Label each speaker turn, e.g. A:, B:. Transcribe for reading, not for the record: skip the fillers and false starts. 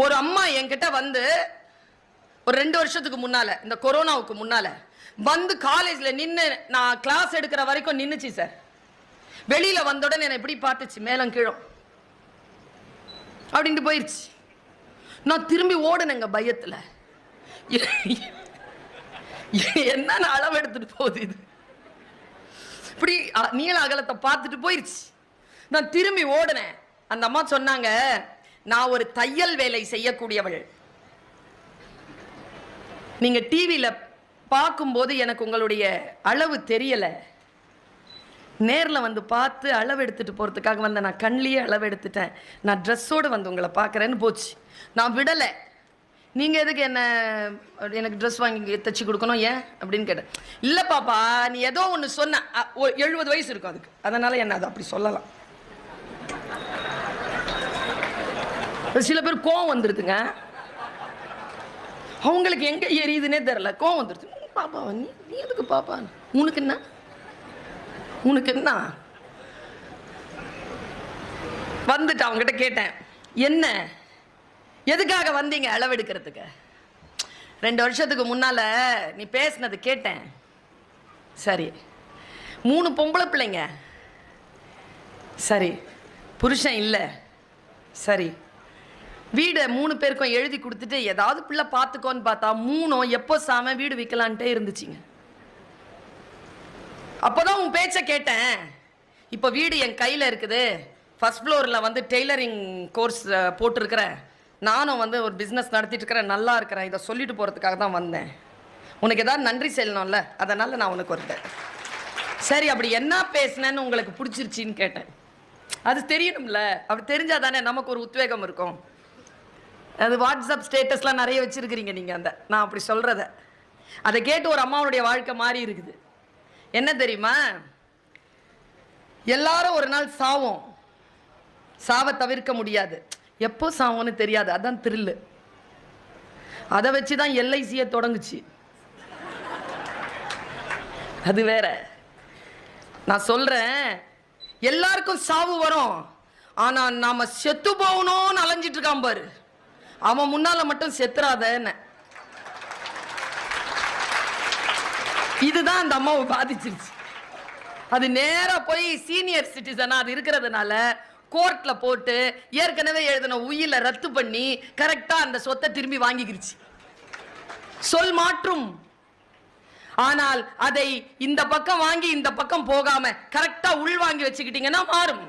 A: ஒரு அம்மா என்கிட்ட வந்து ஒரு 2 வருஷத்துக்கு முன்னால, இந்த கொரோனாவுக்கு முன்னால வந்து காலேஜ்ல நின்று நான் கிளாஸ் எடுக்கிற வரைக்கும் நின்னுச்சு சார். வெளியில வந்த உடனே என்னை இப்படி பார்த்துச்சு, மேலும் கீழும் அப்படின்ட்டு போயிருச்சு. நான் திரும்பி ஓடுனேங்க பயத்துல. என்ன அளவு எடுத்துட்டு போகுது இது, இப்படி நீள அகலத்தை பார்த்துட்டு போயிருச்சு. நான் திரும்பி ஓடுனேன். அந்த அம்மா சொன்னாங்க, நான் ஒரு தையல் வேலை செய்யக்கூடியவள். நீங்க டிவியில பார்க்கும்போது எனக்கு உங்களுடைய அளவு தெரியல, நேரில் வந்து பார்த்து அளவு எடுத்துட்டு போறதுக்காக வந்த நான் கண்ணிலேயே அளவு எடுத்துட்டேன். நான் ட்ரெஸ்ஸோடு வந்து உங்களை பார்க்குறேன்னு போச்சு. நான் விடலை. நீங்கள் எதுக்கு என்ன எனக்கு ட்ரெஸ் வாங்கி தைச்சி கொடுக்கணும் ஏன் அப்படின்னு கேட்டேன். இல்லை பாப்பா, நீ ஏதோ ஒன்று சொன்ன, 70 வயசு இருக்கும் அதுக்கு, அதனால என்ன அது அப்படி சொல்லலாம். சில பேர் கோவம் வந்துடுதுங்க, அவங்களுக்கு எங்க எரியுதுன்னே தெரியல, கோவம் வந்துடுது. பாப்பா நீ எதுக்கு பாப்பா, உனக்கு என்ன உனக்கு என்ன வந்துட்டு அவங்ககிட்ட கேட்டேன், என்ன எதுக்காக வந்தீங்க அளவெடுக்கிறதுக்கு? 2 வருஷத்துக்கு முன்னால நீ பேசினது கேட்டேன். சரி, 3 பொம்பளை பிள்ளைங்க. சரி, புருஷன் இல்லை. சரி, வீடை 3 பேருக்கும் எழுதி கொடுத்துட்டு ஏதாவது பிள்ளை பார்த்துக்கோன்னு பார்த்தா 3 எப்போ சாம வீடு விற்கலான்ட்டே இருந்துச்சுங்க. அப்போதான் உன் பேச்சை கேட்டேன். இப்போ வீடு என் கையில் இருக்குது. ஃபர்ஸ்ட் ஃப்ளோரில் வந்து டெய்லரிங் கோர்ஸ் போட்டிருக்கிறேன். நானும் வந்து ஒரு பிஸ்னஸ் நடத்திட்டு இருக்கிறேன், நல்லா இருக்கிறேன். இதை சொல்லிட்டு போகிறதுக்காக தான் வந்தேன். உனக்கு ஏதாவது நன்றி சொல்லணும்ல, அதனால் நான் உனக்கு வருவேன். சரி, அப்படி என்ன பேசினேன்னு உங்களுக்கு பிடிச்சிருச்சின்னு கேட்டேன். அது தெரியணும்ல, அப்படி தெரிஞ்சால் தானே நமக்கு ஒரு உத்வேகம் இருக்கும். அது வாட்ஸ்அப் ஸ்டேட்டஸ்லாம் நிறைய வச்சுருக்கிறீங்க நீங்கள். நான் அப்படி சொல்கிறத அதை கேட்டு ஒரு அம்மாவுடைய வாழ்க்கை மாறி இருக்குது. என்ன தெரியுமா, எல்லாரும் ஒரு நாள் சாவோம். சாவை தவிர்க்க முடியாது, எப்போ சாவோன்னு தெரியாது. அதான் த்ரில்லு. அதை வச்சு தான் எல்ஐசியை தொடங்குச்சு. அது வேற. நான் சொல்றேன், எல்லாருக்கும் சாவு வரும். ஆனா நாம செத்து போகணும்னு அலைஞ்சிட்டு இருக்கான் பாரு, அவன் முன்னால மட்டும் செத்துறாதன்னு. இதுதான் அந்த அம்மாவை பாதிச்சிருச்சு. அது நேரா போய் சீனியர் சிட்டிசனா அது இருக்கிறதுனால கோர்ட்ல போட்டு ஏற்கனவே எழுதின உயிரை ரத்து பண்ணி கரெக்டா அந்த சொத்தை திரும்பி வாங்கிக்கிருச்சு. சொல் மாற்றும். ஆனால் அதை இந்த பக்கம் வாங்கி இந்த பக்கம் போகாம கரெக்டா உள் வாங்கி வச்சுக்கிட்டீங்கன்னா மாறும்.